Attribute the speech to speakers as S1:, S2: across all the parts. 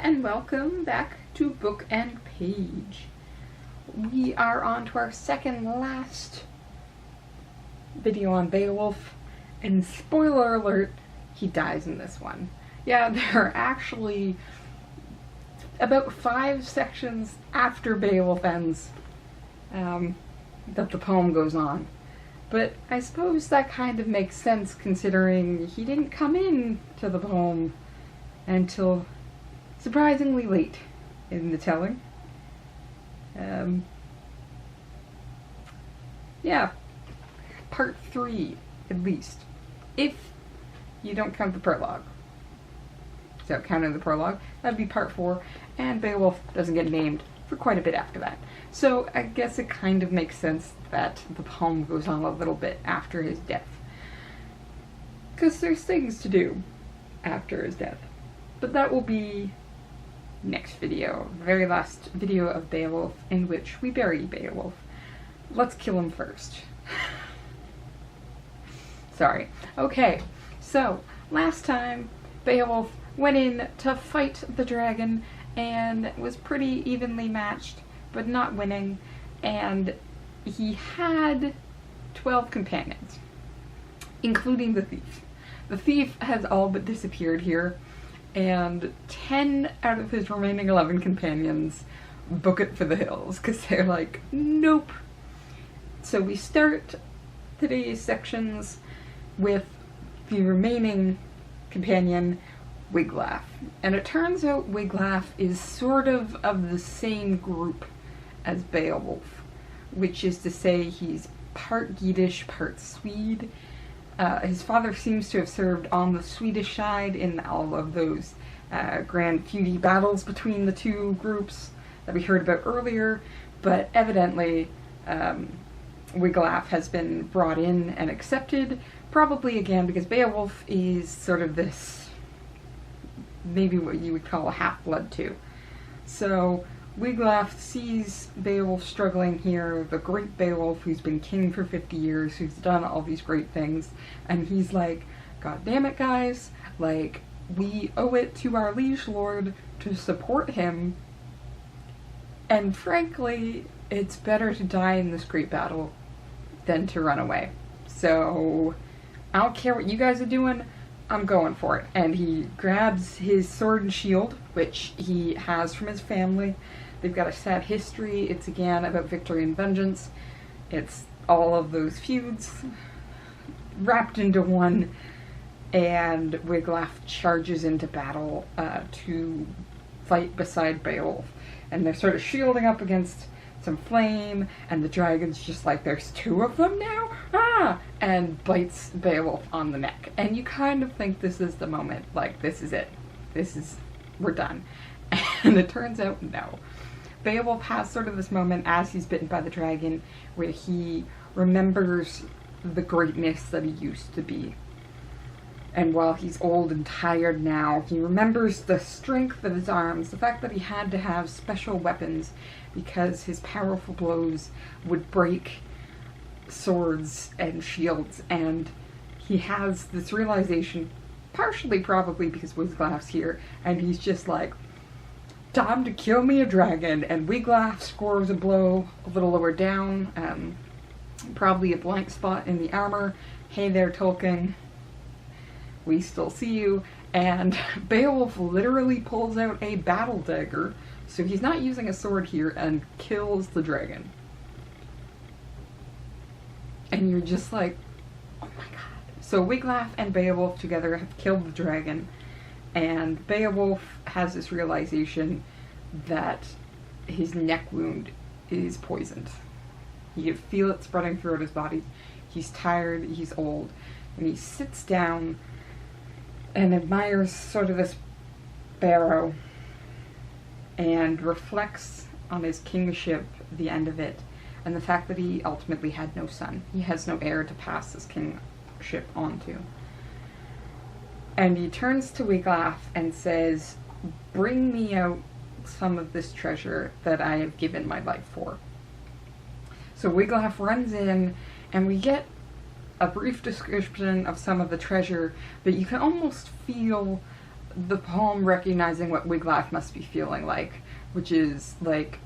S1: and welcome back to Book and Page. We are on to our second last video on Beowulf, and spoiler alert, he dies in this one. Yeah, there are actually about 5 sections after Beowulf ends that the poem goes on. But I suppose that kind of makes sense considering he didn't come in to the poem until surprisingly late in the telling. Yeah, part 3 at least, if you don't count the prologue. So counting the prologue, that'd be part 4, and Beowulf doesn't get named for quite a bit after that. So I guess it kind of makes sense that the poem goes on a little bit after his death. Because there's things to do after his death. But that will be next video, the very last video of Beowulf, in which we bury Beowulf. Let's kill him first. Sorry. Okay, so last time Beowulf went in to fight the dragon and was pretty evenly matched, but not winning, and he had 12 companions, including the thief. The thief has all but disappeared here, and 10 out of his remaining 11 companions book it for the hills, because they're like, nope. So we start today's sections with the remaining companion, Wiglaf. And it turns out Wiglaf is sort of the same group as Beowulf, which is to say he's part Yiddish, part Swede. His father seems to have served on the Swedish side in all of those grand feudy battles between the two groups that we heard about earlier, but evidently Wiglaf has been brought in and accepted, probably again because Beowulf is sort of this, maybe what you would call a half-blood too. So Wiglaf sees Beowulf struggling here, the great Beowulf who's been king for 50 years, who's done all these great things, and he's like, God damn it guys, like, we owe it to our liege lord to support him, and frankly, it's better to die in this great battle than to run away. So, I don't care what you guys are doing, I'm going for it. And he grabs his sword and shield, which he has from his family. They've got a sad history. It's again about victory and vengeance. It's all of those feuds wrapped into one, and Wiglaf charges into battle to fight beside Beowulf. And they're sort of shielding up against some flame, and the dragon's just like, there's 2 of them now? Ah! And bites Beowulf on the neck. And you kind of think this is the moment, like, this is it. We're done. And it turns out, no. Beowulf has sort of this moment as he's bitten by the dragon where he remembers the greatness that he used to be. And while he's old and tired now, he remembers the strength of his arms, the fact that he had to have special weapons because his powerful blows would break swords and shields, and he has this realization, partially probably because Wiglaf's here, and he's just like, time to kill me a dragon, and Wiglaf scores a blow a little lower down, probably a blank spot in the armor. Hey there, Tolkien. We still see you. And Beowulf literally pulls out a battle dagger, so he's not using a sword here, and kills the dragon. And you're just like, oh my god. So Wiglaf and Beowulf together have killed the dragon, and Beowulf has this realization that his neck wound is poisoned. He can feel it spreading throughout his body. He's tired, he's old, and he sits down and admires sort of this barrow and reflects on his kingship, the end of it, and the fact that he ultimately had no son. He has no heir to pass his kingship on to. And he turns to Wiglaf and says, bring me out some of this treasure that I have given my life for. So Wiglaf runs in, and we get a brief description of some of the treasure, but you can almost feel the poem recognizing what Wiglaf must be feeling like, which is like,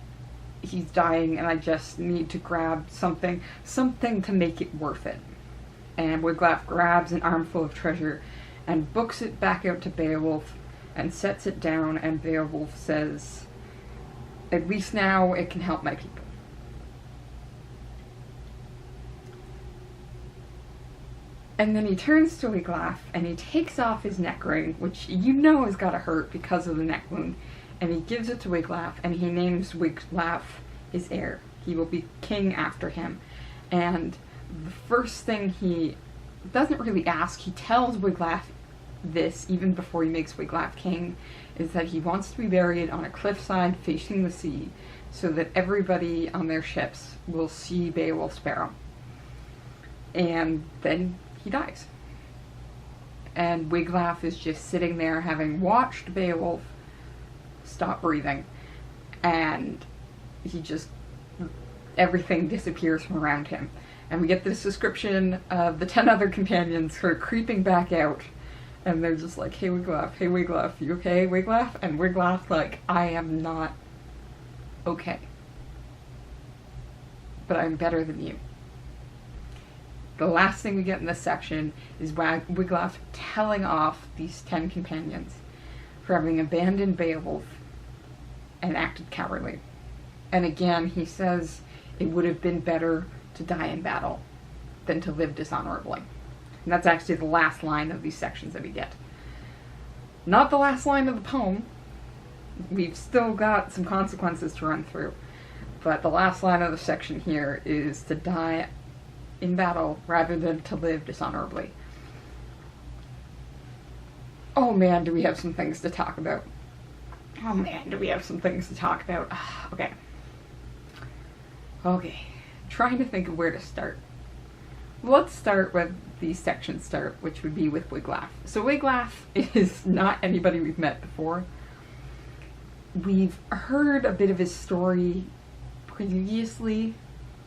S1: he's dying and I just need to grab something to make it worth it. And Wiglaf grabs an armful of treasure and books it back out to Beowulf and sets it down, and Beowulf says, at least now it can help my people. And then he turns to Wiglaf and he takes off his neck ring, which you know has got to hurt because of the neck wound, and he gives it to Wiglaf, and he names Wiglaf his heir. He will be king after him. And the first thing he doesn't really ask, he tells Wiglaf this even before he makes Wiglaf king, is that he wants to be buried on a cliffside facing the sea so that everybody on their ships will see Beowulf's barrow. And then he dies. And Wiglaf is just sitting there having watched Beowulf stop breathing, and he just, everything disappears from around him. And we get this description of the 10 other companions who are creeping back out, and they're just like, hey Wiglaf, you okay, Wiglaf? And Wiglaf like, I am not okay, but I'm better than you. The last thing we get in this section is Wiglaf telling off these 10 companions for having abandoned Beowulf and acted cowardly. And again, he says it would have been better to die in battle than to live dishonorably. And that's actually the last line of these sections that we get. Not the last line of the poem. We've still got some consequences to run through. But the last line of the section here is to die in battle rather than to live dishonorably. Oh man, do we have some things to talk about. Oh man, do we have some things to talk about. Okay. Trying to think of where to start. Let's start with the section start, which would be with Wiglaf. So Wiglaf is not anybody we've met before. We've heard a bit of his story previously,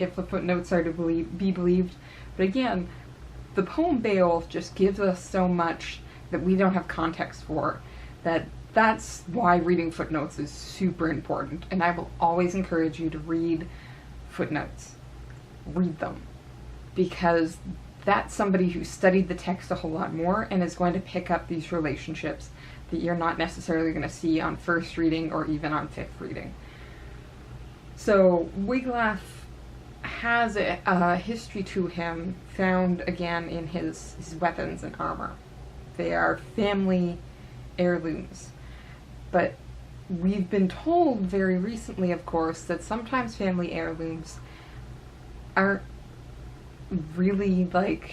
S1: if the footnotes are to be believed. But again, the poem Beowulf just gives us so much that we don't have context for, that's why reading footnotes is super important. And I will always encourage you to read footnotes. Read them. Because that's somebody who studied the text a whole lot more and is going to pick up these relationships that you're not necessarily going to see on first reading or even on fifth reading. So Wiglaf has a history to him found again in his weapons and armor. They are family heirlooms. But we've been told very recently, of course, that sometimes family heirlooms aren't really like,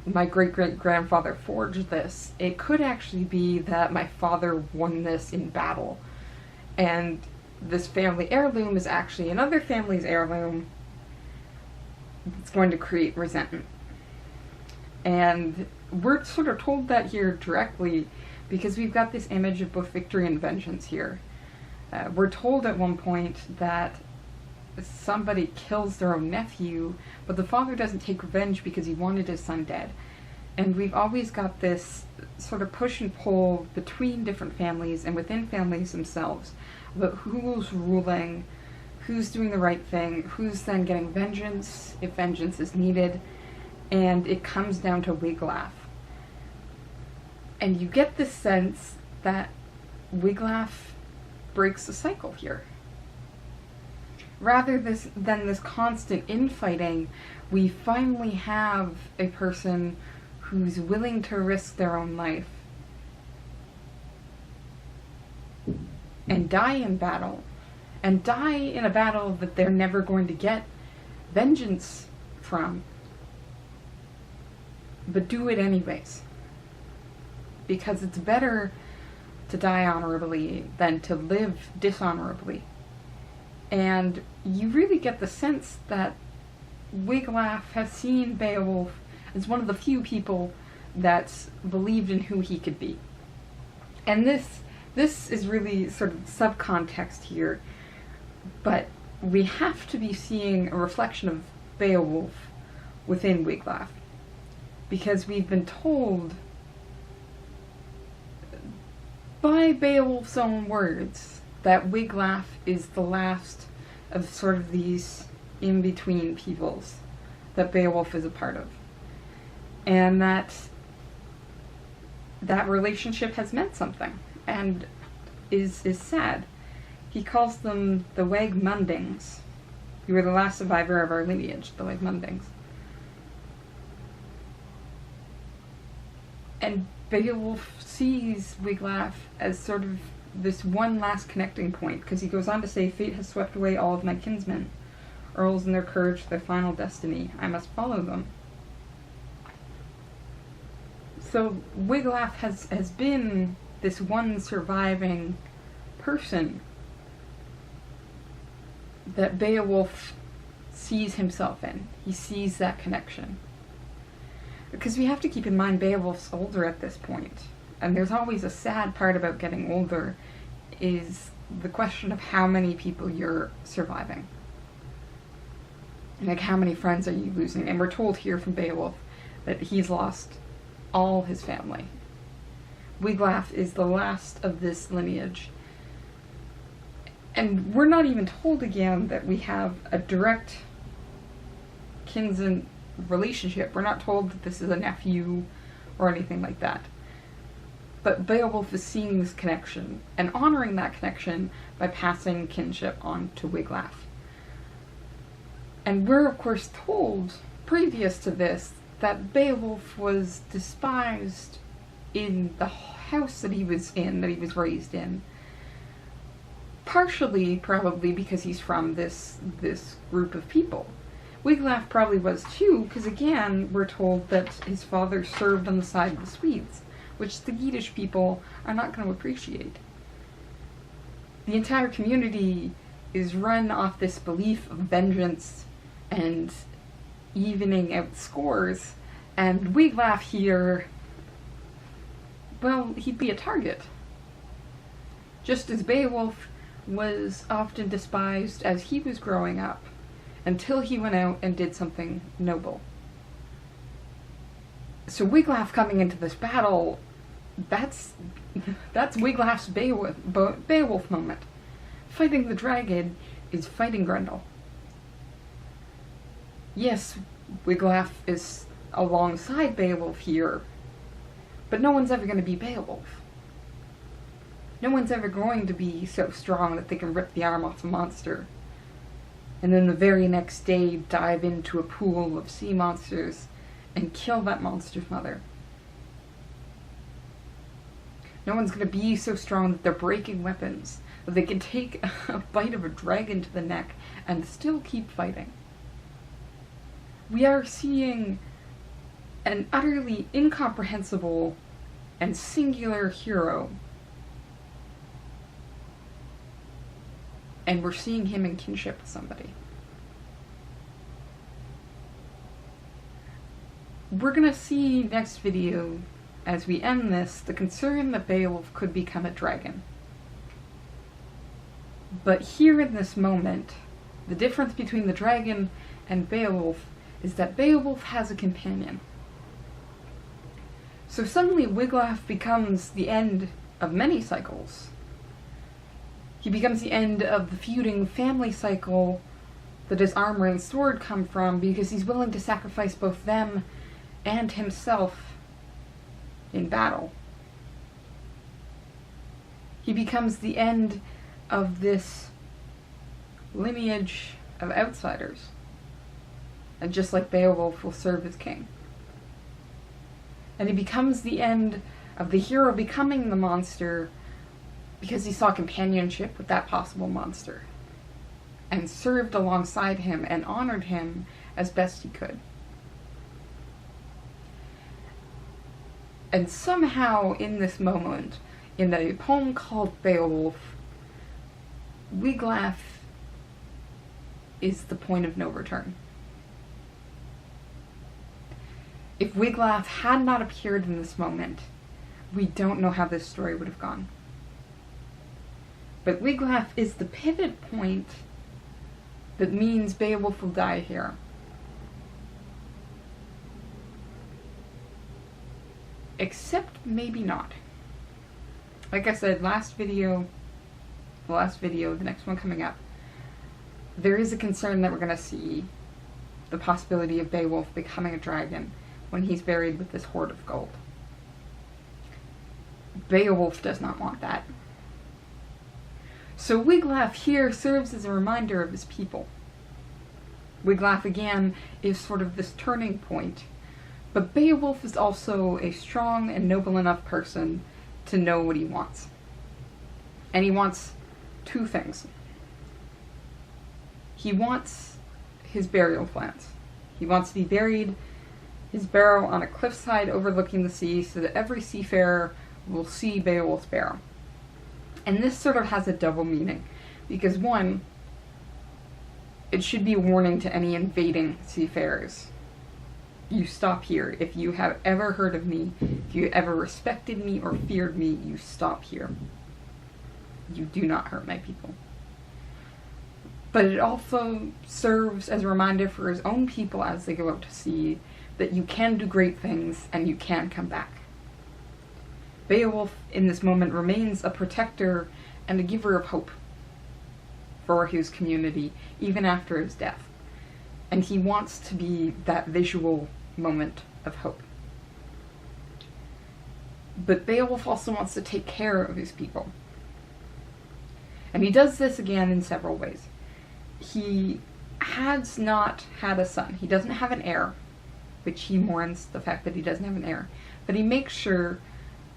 S1: my great-great-grandfather forged this. It could actually be that my father won this in battle. And this family heirloom is actually another family's heirloom that's going to create resentment. And we're sort of told that here directly because we've got this image of both victory and vengeance here. We're told at one point that somebody kills their own nephew, but the father doesn't take revenge because he wanted his son dead. And we've always got this sort of push and pull between different families and within families themselves about who's ruling, who's doing the right thing, who's then getting vengeance if vengeance is needed, and it comes down to Wiglaf. And you get this sense that Wiglaf breaks the cycle here. Rather than this constant infighting, we finally have a person who's willing to risk their own life and die in battle, and die in a battle that they're never going to get vengeance from, but do it anyways. Because it's better to die honorably than to live dishonorably. And you really get the sense that Wiglaf has seen Beowulf as one of the few people that's believed in who he could be. And this is really sort of subcontext here, but we have to be seeing a reflection of Beowulf within Wiglaf. Because we've been told by Beowulf's own words, that Wiglaf is the last of sort of these in-between peoples that Beowulf is a part of. And that relationship has meant something, and is sad. He calls them the Wegmundings. You were the last survivor of our lineage, the Wegmundings. And Beowulf sees Wiglaf as sort of this one last connecting point, because he goes on to say, "Fate has swept away all of my kinsmen. Earls in their courage to their final destiny. I must follow them." So Wiglaf has been this one surviving person that Beowulf sees himself in. He sees that connection. Because we have to keep in mind Beowulf's older at this point. And there's always a sad part about getting older, is the question of how many people you're surviving. Like, how many friends are you losing? And we're told here from Beowulf that he's lost all his family. Wiglaf is the last of this lineage. And we're not even told again that we have a direct kinship relationship. We're not told that this is a nephew or anything like that. But Beowulf is seeing this connection and honoring that connection by passing kinship on to Wiglaf. And we're, of course, told, previous to this, that Beowulf was despised in the house that he was in, that he was raised in. Partially, probably, because he's from this group of people. Wiglaf probably was too, because again, we're told that his father served on the side of the Swedes, which the Yiddish people are not going to appreciate. The entire community is run off this belief of vengeance and evening out scores, and Wiglaf here, well, he'd be a target. Just as Beowulf was often despised as he was growing up, until he went out and did something noble. So Wiglaf coming into this battle, that's Wiglaf's Beowulf moment. Fighting the dragon is fighting Grendel. Yes, Wiglaf is alongside Beowulf here, but no one's ever going to be Beowulf. No one's ever going to be so strong that they can rip the arm off a monster, and then the very next day dive into a pool of sea monsters and kill that monster's mother. No one's going to be so strong that they're breaking weapons, that they can take a bite of a dragon to the neck and still keep fighting. We are seeing an utterly incomprehensible and singular hero, and we're seeing him in kinship with somebody. We're gonna see next video, as we end this, the concern that Beowulf could become a dragon. But here in this moment, the difference between the dragon and Beowulf is that Beowulf has a companion. So suddenly Wiglaf becomes the end of many cycles. He becomes the end of the feuding family cycle that his armor and sword come from, because he's willing to sacrifice both them and himself in battle. He becomes the end of this lineage of outsiders. And just like Beowulf will serve as king. And he becomes the end of the hero becoming the monster, because he saw companionship with that possible monster, and served alongside him and honored him as best he could. And somehow in this moment, in a poem called Beowulf, Wiglaf is the point of no return. If Wiglaf had not appeared in this moment, we don't know how this story would have gone. But Wiglaf is the pivot point that means Beowulf will die here. Except maybe not. Like I said, the last video, the next one coming up, there is a concern that we're going to see the possibility of Beowulf becoming a dragon when he's buried with this hoard of gold. Beowulf does not want that. So Wiglaf here serves as a reminder of his people. Wiglaf, again, is sort of this turning point, but Beowulf is also a strong and noble enough person to know what he wants. And he wants two things. He wants his burial plans. He wants to be buried, his barrow on a cliffside overlooking the sea, so that every seafarer will see Beowulf's barrow. And this sort of has a double meaning, because one, it should be a warning to any invading seafarers. You stop here. If you have ever heard of me, if you ever respected me or feared me, you stop here. You do not hurt my people. But it also serves as a reminder for his own people as they go out to sea that you can do great things and you can come back. Beowulf, in this moment, remains a protector and a giver of hope for his community, even after his death. And he wants to be that visual moment of hope. But Beowulf also wants to take care of his people. And he does this again in several ways. He has not had a son. He doesn't have an heir, which he mourns the fact that he doesn't have an heir. But he makes sure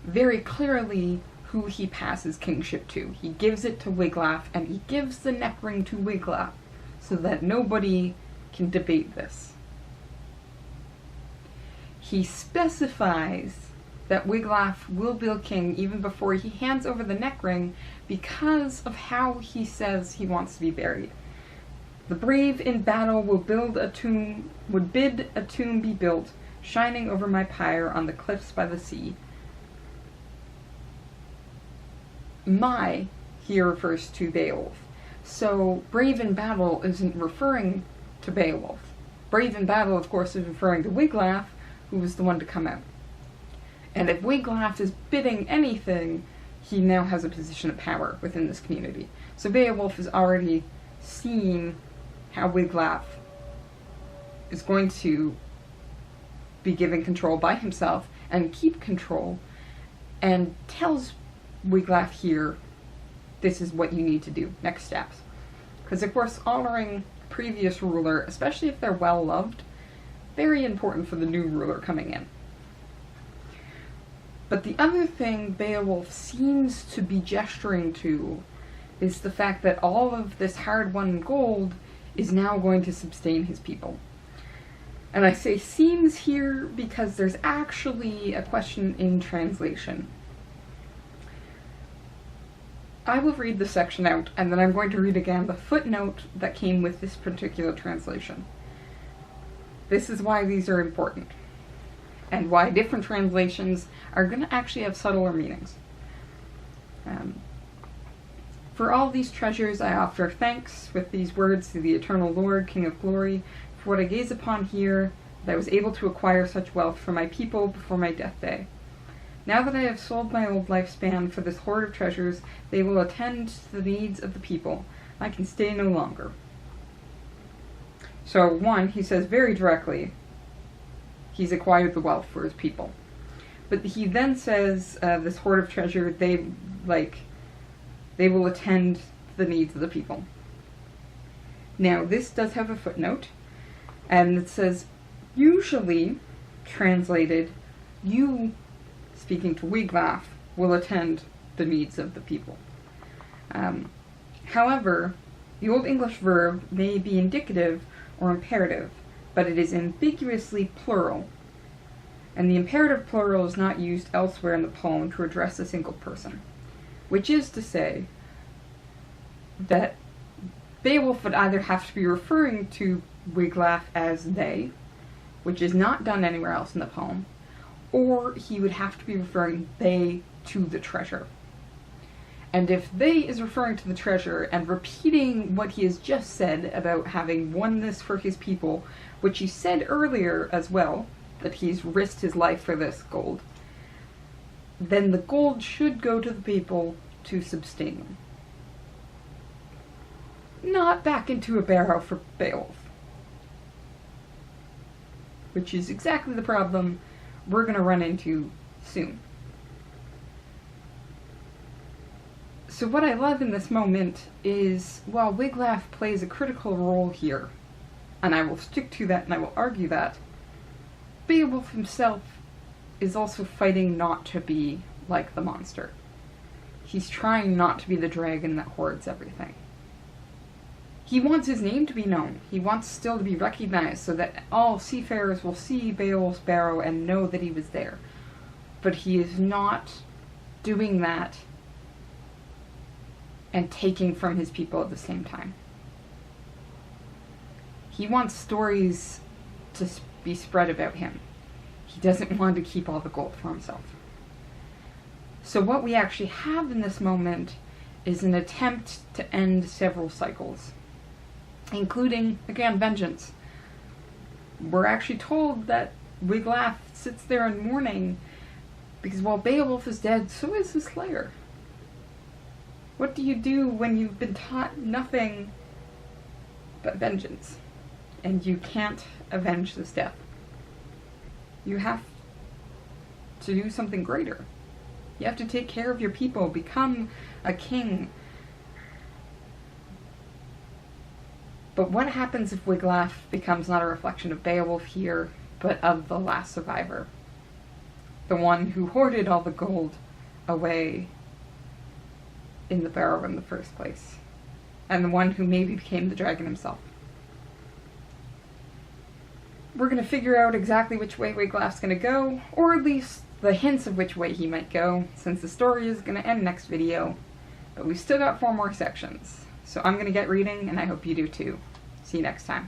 S1: very clearly who he passes kingship to. He gives it to Wiglaf, and he gives the neck ring to Wiglaf, so that nobody can debate this. He specifies that Wiglaf will be king even before he hands over the neck ring because of how he says he wants to be buried. The brave in battle would bid a tomb be built, shining over my pyre on the cliffs by the sea. My here refers to Beowulf. So brave in battle isn't referring to Beowulf. Brave in battle, of course, is referring to Wiglaf, who was the one to come out. And if Wiglaf is bidding anything, he now has a position of power within this community. So Beowulf has already seen how Wiglaf is going to be given control by himself and keep control, and tells Wiglaf here, this is what you need to do, next steps. Because of course honoring previous ruler, especially if they're well loved, very important for the new ruler coming in. But the other thing Beowulf seems to be gesturing to is the fact that all of this hard-won gold is now going to sustain his people. And I say seems here because there's actually a question in translation. I will read the section out, and then I'm going to read again the footnote that came with this particular translation. This is why these are important, and why different translations are going to actually have subtler meanings. For all these treasures I offer thanks with these words to the eternal Lord, King of Glory, for what I gaze upon here, that I was able to acquire such wealth for my people before my death day. Now that I have sold my old lifespan for this hoard of treasures, they will attend to the needs of the people. I can stay no longer. So, one, he says very directly, he's acquired the wealth for his people. But he then says, this hoard of treasure, they will attend to the needs of the people. Now, this does have a footnote, and it says, usually translated, you, speaking to Wiglaf, will attend the needs of the people. However, the Old English verb may be indicative or imperative, but it is ambiguously plural, and the imperative plural is not used elsewhere in the poem to address a single person, which is to say that Beowulf would either have to be referring to Wiglaf as they, which is not done anywhere else in the poem, or he would have to be referring they to the treasure. And if they is referring to the treasure and repeating what he has just said about having won this for his people, which he said earlier as well, that he's risked his life for this gold, then the gold should go to the people to sustain them. Not back into a barrow for Beowulf. Which is exactly the problem we're going to run into soon. So what I love in this moment is, while Wiglaf plays a critical role here, and I will stick to that and I will argue that, Beowulf himself is also fighting not to be like the monster. He's trying not to be the dragon that hoards everything. He wants his name to be known. He wants still to be recognized so that all seafarers will see Beowulf's barrow and know that he was there. But he is not doing that and taking from his people at the same time. He wants stories to be spread about him. He doesn't want to keep all the gold for himself. So what we actually have in this moment is an attempt to end several cycles, including, again, vengeance. We're actually told that Wiglaf sits there in mourning because while Beowulf is dead, so is his slayer. What do you do when you've been taught nothing but vengeance and you can't avenge this death? You have to do something greater. You have to take care of your people, become a king. But what happens if Wiglaf becomes not a reflection of Beowulf here, but of the last survivor? The one who hoarded all the gold away in the barrow in the first place. And the one who maybe became the dragon himself. We're going to figure out exactly which way Wiglaf's going to go, or at least the hints of which way he might go, since the story is going to end next video. But we've still got 4 more sections. So I'm going to get reading, and I hope you do too. See you next time.